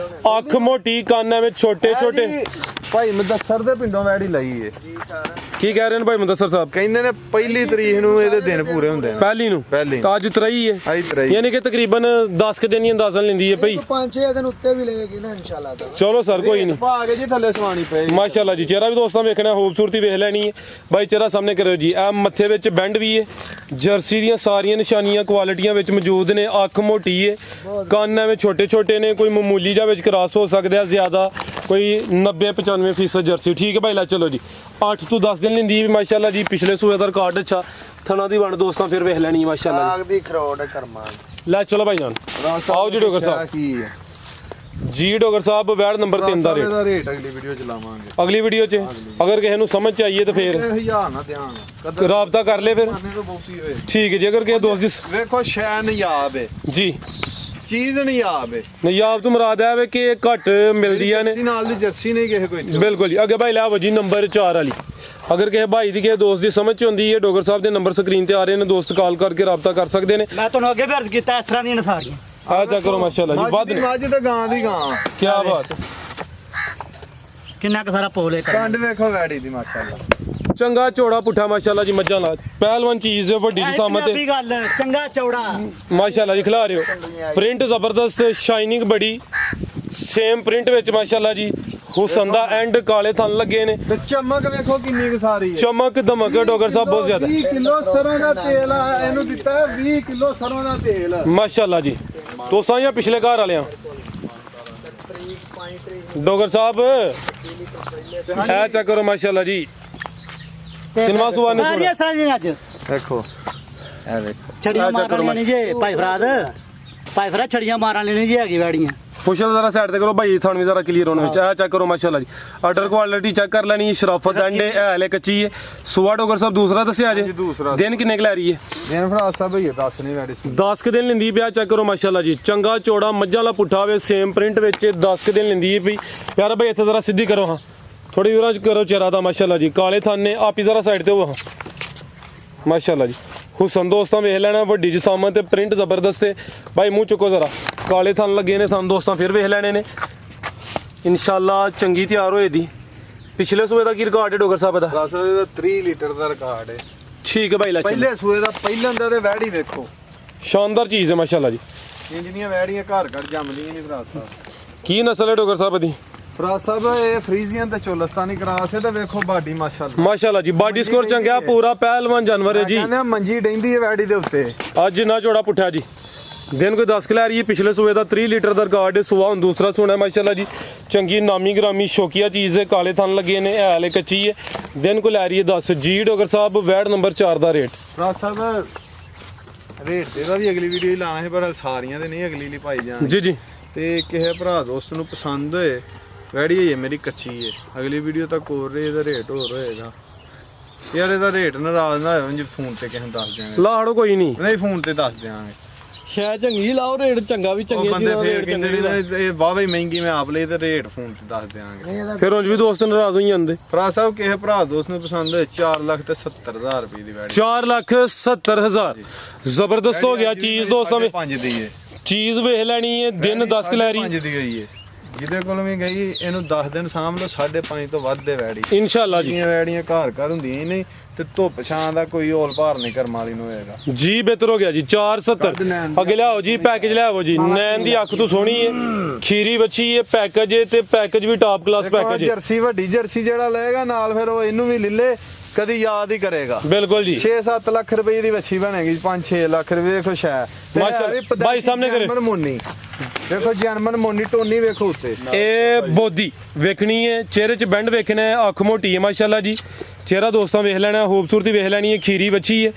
Speaker 2: ਅੱਖ ਮੋਟੀ ਕੰਨ ਐਵੇਂ ਛੋਟੇ ਛੋਟੇ
Speaker 1: ਭਾਈ ਮੁਦੱਸਰ ਦੇ ਪਿੰਡੋਂ ਵੈੜੀ ਲਈ ਏ
Speaker 2: ਕੀ ਕਹਿ ਰਹੇ ਨੇ ਭਾਈ ਮੁਦੱਸਰ ਸਾਹਿਬ
Speaker 1: ਕਹਿੰਦੇ ਨੇ ਪਹਿਲੀ ਤਰੀਕ ਨੂੰ ਇਹਦੇ ਦਿਨ ਪੂਰੇ ਹੁੰਦੇ ਨੇ
Speaker 2: ਪਹਿਲੀ ਨੂੰ
Speaker 1: ਪਹਿਲੀ
Speaker 2: ਤਾਂ ਅੱਜ ਤਰਈ ਹੈ
Speaker 1: ਆਈ ਤਰਾਈ
Speaker 2: ਯਾਨੀ ਕਿ ਤਕਰੀਬਨ 10 ਕੁ ਦਿਨ ਹੀ ਅੰਦਾਜ਼ਨ ਲੈਂਦੀ ਹੈ ਭਾਈ
Speaker 4: 5-6 ਦਿਨ ਉੱਤੇ ਵੀ ਲੱਗੇਗੀ ਨਾ ਇਨਸ਼ਾਅੱਲਾ ਤਾਂ
Speaker 2: ਚਲੋ ਸਰ ਕੋਈ ਨਹੀਂ
Speaker 1: ਪਾ ਕੇ ਜੀ ਥੱਲੇ ਸਵਾਣੀ ਪਏਗੀ
Speaker 2: ਮਾਸ਼ਾਅੱਲਾ ਜੀ ਚਿਹਰਾ ਵੀ ਦੋਸਤਾਂ ਵੇਖਣਾ ਖੂਬਸੂਰਤੀ ਵੇਖ ਲੈਣੀ ਹੈ ਬਾਈ ਚਿਹਰਾ ਸਾਹਮਣੇ ਕਰਿਓ ਜੀ ਆ ਮੱਥੇ ਵਿੱਚ ਬੈਂਡ ਵੀ ਹੈ ਜਰਸੀ ਦੀਆਂ ਸਾਰੀਆਂ ਨਿਸ਼ਾਨੀਆਂ ਕੁਆਲਿਟੀਆਂ ਵਿੱਚ ਮੌਜੂਦ ਨੇ ਅੱਖ ਮੋਟੀ ਹੈ ਕੰਨ ਐਵੇਂ ਛੋਟੇ ਛੋਟੇ ਨੇ ਕੋਈ ਮਾਮੂਲੀ ਜਿਹਾ ਵਿੱਚ ਕ੍ਰਾਸ ਹੋ ਸਕਦਾ ਜ਼ਿਆਦਾ ਕੋਈ 90-95% ਜਰਸੀ ਠੀਕ ਹੈ ਭਾਈ ਲੈ ਚਲੋ ਜੀ 8 ਤੋਂ 10 ਦਿਨ ਲੈਂਦੀ ਵੀ ਮਾਸ਼ਾਅੱਲਾ ਜੀ ਪਿਛਲੇ ਸੂਏ ਦਾ ਰਿਕਾਰਡ ਅੱਛਾ ਥਣਾ ਦੀ ਵੰਡ ਦੋਸਤਾਂ ਫਿਰ ਵੇਖ ਲੈਣੀ ਮਾਸ਼ਾਅੱਲਾ
Speaker 4: ਆਗ ਦੀ ਖਰੋੜ ਕਰਮਾਂ
Speaker 2: ਲੈ ਚਲੋ ਭਾਈ ਜਾਨ ਆਓ ਜੀ ਡੋਗਰ ਸਾਹਿਬ
Speaker 1: ਕੀ ਹੈ
Speaker 2: ਜੀ ਡੋਗਰ ਸਾਹਿਬ ਵੈੜ ਨੰਬਰ 3 ਦਾ ਰੇਟ
Speaker 1: ਇਹਦਾ ਰੇਟ ਅਗਲੀ ਵੀਡੀਓ ਚ ਲਾਵਾਂਗੇ
Speaker 2: ਅਗਲੀ ਵੀਡੀਓ 'ਚ ਅਗਰ ਕਿਸੇ ਨੂੰ ਸਮਝ ਚ ਆਈਏ ਤਾਂ ਫਿਰ
Speaker 1: ਇਹ ਹਜ਼ਾਰ ਨਾ ਧਿਆਨ ਕਦਰ
Speaker 2: ਰਾਬਤਾ ਕਰ ਲੈ ਫਿਰ
Speaker 1: ਕਰਨੇ ਤੋਂ ਬਹੁਤੀ ਹੋਏ
Speaker 2: ਠੀਕ ਹੈ ਜੀ ਅਗਰ ਕਿਸੇ ਦੋਸਤ ਦੀ
Speaker 1: ਵੇਖੋ ਸ਼ੈ ਨਿਆਬ ਹੈ
Speaker 2: ਜੀ
Speaker 1: ਚੀਜ਼ ਨਿਆਬ ਹੈ
Speaker 2: ਨਯਾਬ ਤੋਂ ਮੁਰਾਦ ਹੈ ਕਿ ਇਹ ਘੱਟ ਮਿਲਦੀਆਂ ਨੇ
Speaker 1: ਜਰਸੀ ਨਾਲ ਦੀ ਜਰਸੀ ਨਹੀਂ ਕਿਸੇ ਕੋਈ
Speaker 2: ਬਿਲਕੁਲ ਜੀ ਅੱਗੇ ਭਾਈ ਲਿਆਵੋ ਜੀ ਨੰਬਰ 4 ਵਾਲੀ ਅਗਰ ਕਿਸੇ ਭਾਈ ਦੀ ਕਿਸੇ ਦੋਸਤ ਦੀ ਸਮਝ ਚ ਹੁੰਦੀ ਹੈ ਡੋਗਰ ਸਾਹਿਬ ਦੇ ਨੰਬਰ ਸਕਰੀਨ ਤੇ ਆ ਰਹੇ ਨੇ ਦੋਸਤ ਕਾਲ ਕਰਕੇ ਰਾਬਤਾ ਕਰ ਸਕਦੇ ਨੇ
Speaker 3: ਮੈਂ ਤੁਹਾਨੂੰ ਅੱਗੇ ਵੀ ਅਰਜ਼ ਕੀਤਾ ਇਸ ਤਰ੍ਹਾਂ ਦੀਆਂ ਨੇ ਸਾਰੀਆਂ
Speaker 2: ਆ ਚੈੱਕ ਕਰੋ ਮਾਸ਼ਾਅੱਲਾ ਜੀ ਵੱਧ ਨੇ
Speaker 1: ਮੱਝ ਤੇ ਗਾਂ ਦੀ ਗਾਂ
Speaker 2: ਕੀ ਬਾਤ
Speaker 3: ਕਿੰਨਾ ਕੁ ਸਾਰਾ ਪੋਲੇ ਕਰ
Speaker 1: ਕੰਡ ਵੇਖੋ ਵੈੜੀ ਦੀ ਮਾਸ਼ਾਅੱਲਾ
Speaker 2: ਚੰਗਾ ਚੌੜਾ ਪੁੱਠਾ ਮਾਸ਼ਾਅੱਲਾ ਜੀ ਮੱਝਾਂ ਨਾਲ ਪਹਿਲਵਾਨ ਚੀਜ਼ ਹੈ ਵੱਡੀ ਜੀ ਸਾਮਤ
Speaker 3: ਪੰਜਾਬੀ ਗੱਲ ਚੰਗਾ ਚੌੜਾ
Speaker 2: ਮਾਸ਼ਾਅੱਲਾ ਜੀ ਖਿਲਾ ਰਹੇ ਹੋ ਪ੍ਰਿੰਟ ਜ਼ਬਰਦਸਤ ਸ਼ਾਈਨਿੰਗ ਬੜੀ ਸੇਮ ਪ੍ਰਿੰਟ ਵਿੱਚ ਮਾਸ਼ਾਅੱਲਾ ਜੀ ਹੁਸਨ ਦਾ ਐਂਡ ਕਾਲੇ ਥਣ ਲੱਗੇ ਨੇ
Speaker 1: ਤੇ ਚਮਕ ਵੇਖੋ ਕਿੰਨੀ ਕੁ ਸਾਰੀ ਹੈ
Speaker 2: ਚਮਕ ਦਮਕ ਡੋਗਰ ਸਾਹਿਬ ਬਹੁਤ ਜ਼ਿਆਦਾ
Speaker 1: 20 ਕਿਲੋ ਸਰੋਂ ਦਾ ਤੇਲ ਆ ਇਹਨੂੰ ਦਿੱਤਾ ਹੈ 20 ਕਿਲੋ ਸਰੋਂ ਦਾ ਤੇਲ
Speaker 2: ਮਾਸ਼ਾਅੱਲਾ ਜੀ ਤੋਸਾਂ ਜਾਂ ਪਿਛਲੇ ਘਰ ਵਾਲਿਆਂ ਡੋਗਰ ਸਾਹਿਬ ਇਹ ਚੈੱਕ ਕਰੋ ਮਾਸ਼ਾਅੱਲਾ ਜੀ ਕਿੰਨਵਾਂ ਸੂਆ ਨੇ
Speaker 3: ਸਾਰੀਆਂ
Speaker 2: ਸੁਣਾ
Speaker 3: ਸਾਰੀਆਂ ਅੱਜ
Speaker 1: ਦੇਖੋ ਇਹ ਵੇਖੋ
Speaker 3: ਛੜੀਆਂ
Speaker 2: ਅੱਛਾ, ਕਰੋ
Speaker 3: ਮਾਰਨ ਨਹੀਂ ਜੇ ਭਾਈ ਫਰਾਦ ਛੜੀਆਂ ਮਾਰਨ ਨਹੀਂ ਜੀ ਹੈਗੀ ਵੈੜੀਆਂ
Speaker 2: ਪੁੱਛੋ ਜ਼ਰਾ ਸਾਈਡ ਤੇ ਕਰੋ ਭਾਈ ਥਣ ਵੀ ਜ਼ਰਾ ਕਲੀਅਰ ਹੋਣ ਵਿੱਚ ਇਹ ਚੈੱਕ ਕਰੋ ਮਾਸ਼ਾਅੱਲਾ ਜੀ ਆਰਡਰ ਕੁਆਲਿਟੀ ਚੈੱਕ ਕਰ ਲੈਣੀ ਸ਼ਰਾਫਤ ਐਂਡ ਇਹ ਹਲੇ ਕੱਚੀ ਹੈ ਸੂਆ ਡੋਗਰ ਸਾਹਿਬ ਦੂਸਰਾ ਦੱਸਿਆ ਜੇ
Speaker 1: ਜੀ, ਦੂਸਰਾ।
Speaker 2: ਦਿਨ ਕਿੰਨੇ ਕੁ ਲੈ ਰਹੀ ਹੈ
Speaker 1: ਦਿਨ ਫਰਾਜ ਸਾਹਿਬ ਇਹ 10 ਨਹੀਂ ਵੈੜੀ
Speaker 2: 10 ਕੁ ਦਿਨ ਲੈਂਦੀ ਪਿਆ ਚੈੱਕ ਕਰੋ ਮਾਸ਼ਾਅੱਲਾ ਜੀ ਚੰਗਾ ਚੌੜਾ ਮੱਝਾਂ ਵਾਲਾ ਪੁੱਠਾ ਹੋਵੇ ਸੇਮ ਪ੍ਰਿੰਟ ਵਿੱਚ 10 ਕੁ ਦਿਨ ਲੈਂਦੀ ਹੈ ਵੀ ਪਿਆਰਾ ਭਾਈ ਇੱਥੇ ਜ਼ਰਾ ਸਿੱਧੀ ਕਰੋ ਹਾਂ ਥੋੜੀ ਦੂਰਾਂ ਚ ਕਰੋ ਚਿਹਰਾ ਦਾ ਮਾਸ਼ਾਅੱਲਾ ਜੀ ਕਾਲੇ ਥਣ ਨੇ ਆਪ ਹੀ ਜ਼ਰਾ ਸਾਈਡ ਤੇ ਹੋ ਮਾਸ਼ਾਅੱਲਾ ਜੀ ਹੁਸਨ ਦੋਸਤਾਂ ਵੇਖ ਲੈਣਾ ਵੱਡੀ ਜਿਸਾਮਤ ਤੇ ਪ੍ਰਿੰਟ ਜ਼ਬਰਦਸਤ ਹੈ ਭਾਈ ਮੂੰਹ ਚੁੱਕੋ ਜ਼ਰਾ ਕਾਲੇ ਥਣ ਲੱਗੇ ਨੇ ਥਣ ਦੋਸਤਾਂ ਫਿਰ ਵੇਖ ਲੈਣੇ ਨੇ ਇਨਸ਼ਾਅੱਲਾ ਚੰਗੀ ਤਿਆਰ ਹੋਏ ਦੀ ਪਿਛਲੇ ਸੂਏ ਦਾ ਕੀ ਰਿਕਾਰਡ ਹੈ ਡੋਗਰ ਸਾਹਿਬ ਦਾ
Speaker 1: ਫਰਾਜ ਸਾਹਿਬ ਇਹਦਾ 3 ਲੀਟਰ ਦਾ ਰਿਕਾਰਡ ਹੈ
Speaker 2: ਠੀਕ ਹੈ ਭਾਈ ਲੈ ਚੱਲ
Speaker 1: ਪਹਿਲੇ ਸੂਏ ਦਾ ਪਹਿਲਾਂ ਦਾ ਤੇ ਵੈੜੀ ਵੇਖੋ
Speaker 2: ਸ਼ਾਨਦਾਰ ਚੀਜ਼ ਹੈ ਮਾਸ਼ਾਅੱਲਾ ਜੀ
Speaker 1: ਇੰਜ ਦੀਆਂ ਵੈੜੀਆਂ ਘਰ ਘਰ ਜੰਮਦੀਆਂ ਨਹੀਂ ਫਰਾਜ ਸਾਹਿਬ
Speaker 2: ਕੀ ਨਸਲ ਹੈ ਡੋਗਰ ਸਾਹਿਬ ਦੀ
Speaker 1: ਭਰਾ ਸਾਹਿਬ ਇਹ ਫਰੀਜ਼ੀਅਨ ਤੇ ਚੋਲਸਤਾਨੀ ਕਰਾਸ ਹੈ ਤੇ ਵੇਖੋ ਬਾਡੀ ਮਾਸ਼ਾਅੱਲਾ
Speaker 2: ਮਾਸ਼ਾਅੱਲਾ ਜੀ ਬਾਡੀ ਸਕੋਰ ਚੰਗਾ ਪੂਰਾ ਪਹਿਲਵਾਨ ਜਾਨਵਰ ਹੈ ਜੀ
Speaker 1: ਕਹਿੰਦੇ ਮੰਜੀ ਡੈਂਦੀ ਹੈ ਵੈੜੀ ਦੇ ਉੱਤੇ
Speaker 2: ਅੱਜ ਨਾ ਝੋੜਾ ਪੁੱਠਾ ਜੀ ਦਿਨ ਕੋਈ 10 ਕਿਲੋ ਆ ਰਹੀ ਹੈ ਪਿਛਲੇ ਸੂਏ ਦਾ 3 ਲੀਟਰ ਦਾ ਰਿਕਾਰਡ ਹੈ ਸੁਆ ਹੁਣ ਦੂਸਰਾ ਸੂਣਾ ਮਾਸ਼ਾਅੱਲਾ ਜੀ ਚੰਗੀ ਨਾਮੀ ਗ੍ਰਾਮੀ ਸ਼ੌਕੀਆ ਚੀਜ਼ ਹੈ ਕਾਲੇ ਥਣ ਲੱਗੇ ਨੇ ਹਾਲੇ ਕੱਚੀ ਹੈ ਦਿਨ ਕੋ ਲੈ ਰਹੀ ਹੈ 10 ਜੀ ਡੋਗਰ ਸਾਹਿਬ ਵੈੜ ਨੰਬਰ 4 ਦਾ ਰੇਟ
Speaker 1: ਭਰਾ ਸਾਹਿਬ ਰੇਟ ਇਹਦਾ ਵੀ ਅਗਲੀ ਵੀਡੀਓ ਹੀ ਲਾਣਾ ਹੈ ਪਰ ਸਾਰੀਆਂ ਦੇ ਨਹੀਂ ਅਗਲੀ ਲਈ ਪਾਈ ਜਾਣ
Speaker 2: ਜੀ ਜੀ
Speaker 1: ਤੇ ਕਿਸੇ ਭਰਾ ਦੋਸਤ ਨੂੰ ਪਸੰਦ ਹੋਏ ਵੈੜੀ ਹੈ ਮੇਰੀ ਕੱਚੀ ਹੈ ਅਗਲੀ ਵੀਡੀਓ ਤੱਕ ਹੋਰ ਇਹਦਾ ਰੇਟ ਹੋਰ ਹੋਏਗਾ ਯਾਰ ਇਹਦਾ ਰੇਟ ਨਾਰਾਜ਼ ਨਾ ਹੋਇਓ ਜੀ ਫੋਨ ਤੇ ਕਿਸੇ ਨੂੰ ਦੱਸ ਦਿਆਂਗੇ
Speaker 2: ਲਾੜੋ ਕੋਈ ਨਹੀਂ
Speaker 1: ਨਹੀਂ ਫੋਨ ਤੇ ਦੱਸ ਦਿਆਂਗੇ
Speaker 3: ਸ਼ਾਇਦ ਚੰਗੀ ਲਾਓ ਰੇਟ ਚੰਗਾ ਵੀ
Speaker 1: ਉਹ
Speaker 3: ਚੰਗੇ
Speaker 1: ਬੰਦੇ ਫੇਰ ਕਹਿੰਦੇ ਨੇ ਇਹ ਵਾਹਵਾ ਹੀ ਮਹਿੰਗੀ ਮੈਂ ਆਪ ਲਈ ਤੇ ਰੇਟ ਫੋਨ ਤੇ ਦੱਸ ਦਿਆਂਗੇ
Speaker 4: ਨਹੀਂ ਇਹਦਾ
Speaker 2: ਫਿਰ ਉਂਝ ਵੀ ਦੋਸਤ ਨਾਰਾਜ਼ ਹੋਈ ਜਾਂਦੇ
Speaker 1: ਭਰਾ ਸਾਹਿਬ ਕਿਸੇ ਭਰਾ ਦੋਸਤ ਨੂੰ ਪਸੰਦ ਹੋਏ 4,70,000 ਰੁਪਏ ਦੀ ਵੈੜੀ
Speaker 2: 4,70,000 ਜ਼ਬਰਦਸਤ ਹੋ ਗਿਆ ਚੀਜ਼ ਦੋਸਤਾਂ ਵਿੱਚ
Speaker 1: 5 ਦੀ ਹੈ
Speaker 2: ਚੀਜ਼ ਵੇਖ ਲੈਣੀ ਹੈ ਦਿਨ 10 ਕਿਲੋ
Speaker 1: 5 ਦੀ ਹੋਈ ਹੈ ਜਿਹਦੇ ਕੋਲ ਵੀ ਗਈ ਇਹਨੂੰ 10 ਦਿਨ ਸਾਂਭ ਲਓ 5.5 ਤੋਂ ਵੱਧ ਦੇ ਵੈੜੀ
Speaker 2: ਇਨਸ਼ਾਅੱਲਾ ਜੀ
Speaker 1: ਇਹ ਵੈੜੀਆਂ ਘਰ ਘਰ ਹੁੰਦੀਆਂ ਹੀ ਨਹੀਂ ਤੇ ਧੁੱਪ ਛਾਂ ਦਾ ਕੋਈ ਹੋਲ ਭਾਰ ਨਹੀਂ ਕਰਮ ਵਾਲੀ ਨੂੰ ਹੋਏਗਾ
Speaker 2: ਜੀ ਬਿਹਤਰ ਹੋ ਗਿਆ ਜੀ 470 ਅੱਗੇ ਲਿਆਓ ਜੀ ਪੈਕੇਜ ਲਿਆਓ ਜੀ ਨੈਣ ਦੀ ਅੱਖ ਤੋਂ ਸੋਹਣੀ ਹੈ ਖੀਰੀ ਵੱਛੀ ਹੈ ਪੈਕੇਜ ਹੈ ਤੇ ਪੈਕੇਜ ਵੀ ਟਾਪ ਕਲਾਸ ਪੈਕੇਜ ਹੈ
Speaker 1: ਜਰਸੀ ਵੱਡੀ ਜਰਸੀ ਜਿਹੜਾ ਲਏਗਾ ਨਾਲ ਫਿਰ ਉਹ ਇਹਨੂੰ ਵੀ ਲਿੱਲੇ ਕਦੀ ਯਾਦ ਹੀ ਕਰੇਗਾ
Speaker 2: ਬਿਲਕੁਲ ਜੀ
Speaker 1: 6-7 ਲੱਖ ਰੁਪਏ ਦੀ ਵੱਛੀ ਬਣੇਗੀ 5-6 ਲੱਖ ਰੁਪਏ ਵੇਖੋ ਸ਼ਾਇਦ
Speaker 2: ਮਾਸ਼ਾਅੱਲਾ, ਭਾਈ ਸਾਹਮਣੇ ਕਰੇ।
Speaker 1: ਜਨਮਨ ਮੋਨੀ ਵੇਖੋ ਜਨਮਨ ਮੋਨੀ ਟੋਨੀ ਵੇਖੋ ਉੱਤੇ
Speaker 2: ਇਹ ਬੋਦੀ ਵੇਖਣੀ ਹੈ ਚਿਹਰੇ 'ਚ ਬੈਂਡ ਵੇਖਣਾ ਹੈ ਅੱਖ ਮੋਟੀ ਹੈ ਮਾਸ਼ਾਅੱਲਾ ਜੀ ਚਿਹਰਾ ਦੋਸਤਾਂ ਵੇਖ ਲੈਣਾ ਖੂਬਸੂਰਤੀ ਵੇਖ ਲੈਣੀ ਹੈ ਖੀਰੀ ਵੱਛੀ ਹੈ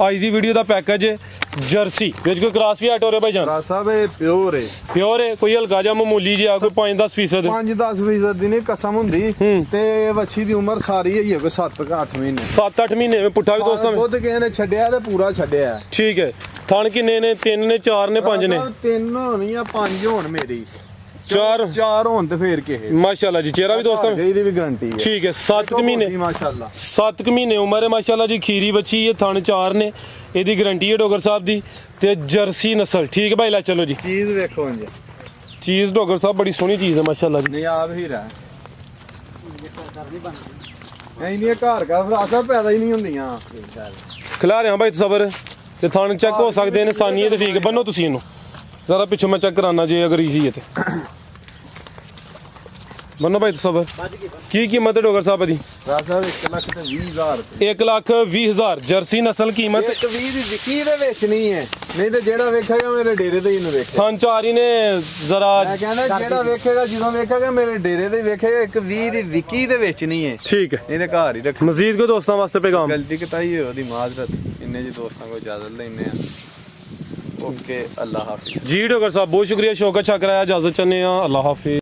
Speaker 2: ਅੱਜ ਦੀ ਵੀਡੀਓ ਦਾ ਪੈਕੇਜ ਹੈ ਜਰਸੀ ਵਿੱਚ ਕੋਈ ਕ੍ਰਾਸ ਵੀ ਹਟ ਹੋ ਰਿਹਾ ਭਾਈ ਜਾਨ
Speaker 1: ਭਰਾ ਸਾਹਿਬ ਇਹ ਪਿਓਰ ਹੈ
Speaker 2: ਪਿਓਰ ਹੈ ਕੋਈ ਹਲਕਾ ਜਾਂ ਮਾਮੂਲੀ ਜਿਹਾ ਕੋਈ 5-10%
Speaker 1: 5-10% ਦੀ ਨਹੀਂ ਕਸਮ ਹੁੰਦੀ ਤੇ ਵੱਛੀ ਦੀ ਉਮਰ ਸਾਰੀ ਹੈ ਕੋਈ 7-8 ਮਹੀਨੇ
Speaker 2: 7-8 ਮਹੀਨੇ ਵਿੱਚ ਪੁੱਠਾ ਵੀ ਦੋਸਤਾਂ ਵਿੱਚ
Speaker 1: ਦੁੱਧ ਕਿਸੇ ਨੇ ਛੱਡਿਆ ਤੇ ਪੂਰਾ ਛੱਡਿਆ
Speaker 2: ਠੀਕ ਹੈ ਥਣ ਕਿੰਨੇ ਨੇ 3 ਨੇ 4 ਨੇ 5 ਨੇ
Speaker 1: 3 ਹੋਣੀਆਂ 5 ਹੋਣ ਮੇਰੀ
Speaker 2: 4
Speaker 1: ਹੋਣ ਤੇ ਫੇਰ ਕਿਸੇ
Speaker 2: ਮਾਸ਼ਾਅੱਲਾ ਜੀ ਚਿਹਰਾ ਵੀ ਦੋਸਤਾਂ ਵਿੱਚ
Speaker 1: ਇਹਦੀ ਵੀ ਗਾਰੰਟੀ ਹੈ
Speaker 2: ਠੀਕ ਹੈ 7 ਮਹੀਨੇ
Speaker 1: ਮਾਸ਼ਾਅੱਲਾ
Speaker 2: 7 ਮਹੀਨੇ ਉਮਰ ਹੈ ਮਾਸ਼ਾਅੱਲਾ ਜੀ ਖੀਰੀ ਬੱਚੀ ਹੈ ਥਣ 4 ਨੇ ਇਹਦੀ ਗਾਰੰਟੀ ਹੈ ਡੋਗਰ ਸਾਹਿਬ ਦੀ ਤੇ ਜਰਸੀ ਨਸਲ ਠੀਕ ਹੈ ਭਾਈ ਲੈ ਚਲੋ ਜੀ
Speaker 1: ਚੀਜ਼ ਵੇਖੋ ਇੰਜ
Speaker 2: ਚੀਜ਼ ਡੋਗਰ ਸਾਹਿਬ ਬੜੀ ਸੋਹਣੀ ਚੀਜ਼ ਹੈ ਮਾਸ਼ਾਅੱਲਾ ਜੀ
Speaker 1: ਨਹੀਂ ਆਪ ਹੀ ਰਹਿ ਇੰਨੀਆਂ ਘਰ ਫਰਾਸਾਂ ਪੈਦਾ ਹੀ ਨਹੀਂ ਹੁੰਦੀਆਂ
Speaker 2: ਖਿਲਾ ਰਿਹਾ ਭਾਈ ਸਬਰ ਤੇ ਥਣ ਚੈੱਕ ਹੋ ਸਕਦੇ ਨੇ ਸਾਨੀ ਹੈ ਤੇ ਠੀਕ ਹੈ ਬੰਨੋ ਤੁਸੀਂ ਇਹਨੂੰ ਜ਼ਰਾ ਪਿੱਛੋਂ ਮੈਂ ਚੈੱਕ ਕਰਾਨਾ ਜੇ ਅਗਰ ਈਜ਼ੀ ਹੈ ਤੇ ਬੰਨੋ ਭਾਈ ਸਬਰ ਕੀ ਕੀਮਤ ਹੈ ਡੋਗਰ ਸਾਹਿਬ ਦੀ
Speaker 1: ਫਰਾਸਾ 1,20,000
Speaker 2: 1,20,000 ਜਰਸੀ ਨਸਲ ਕੀਮਤ
Speaker 1: 1,20 ਦੀ ਵਿਕੀ ਦੇ ਵਿੱਚ ਨਹੀਂ ਹੈ ਨਹੀਂ ਤੇ ਜਿਹੜਾ ਵੇਖੇਗਾ ਮੇਰੇ ਡੇਰੇ ਤੇ ਹੀ ਨੂੰ ਵੇਖੇ
Speaker 2: ਥਣ 4 ਹੀ ਨੇ ਜ਼ਰਾ
Speaker 1: ਮੈਂ ਕਹਿੰਦਾ ਜਿਹੜਾ ਵੇਖੇਗਾ ਜਦੋਂ ਵੇਖੇਗਾ ਮੇਰੇ ਡੇਰੇ ਤੇ ਹੀ ਵੇਖੇਗਾ 1,20 ਦੀ ਵਿਕੀ ਦੇ ਵਿੱਚ ਨਹੀਂ ਹੈ
Speaker 2: ਠੀਕ ਹੈ
Speaker 1: ਇਹਦੇ ਘਰ ਹੀ ਰੱਖ
Speaker 2: ਮਜ਼ੀਦ ਕੋ ਦੋਸਤਾਂ ਵਾਸਤੇ ਪੈਗਾਮ
Speaker 1: ਗਲਤੀ ਕਿਤਾਈ ਹੈ ਉਹਦੀ ਮਾਜ਼ਰਤ ਇੰਨੇ ਜੀ ਦੋਸਤਾਂ ਕੋਲ ਇਜਾਜ਼ਤ ਲੈਨੇ ਆ ਓਕੇ ਅੱਲਾ ਹਾਫਿਜ਼
Speaker 2: ਜੀ ਡੋਗਰ ਸਾਹਿਬ ਬਹੁਤ ਸ਼ੁਕਰੀਆ ਸ਼ੌਕਤ ਛਕ ਰਿਹਾ ਇਜਾਜ਼ਤ ਚਾਹੁੰਦੇ ਆ ਅੱਲਾ ਹਾਫਿਜ਼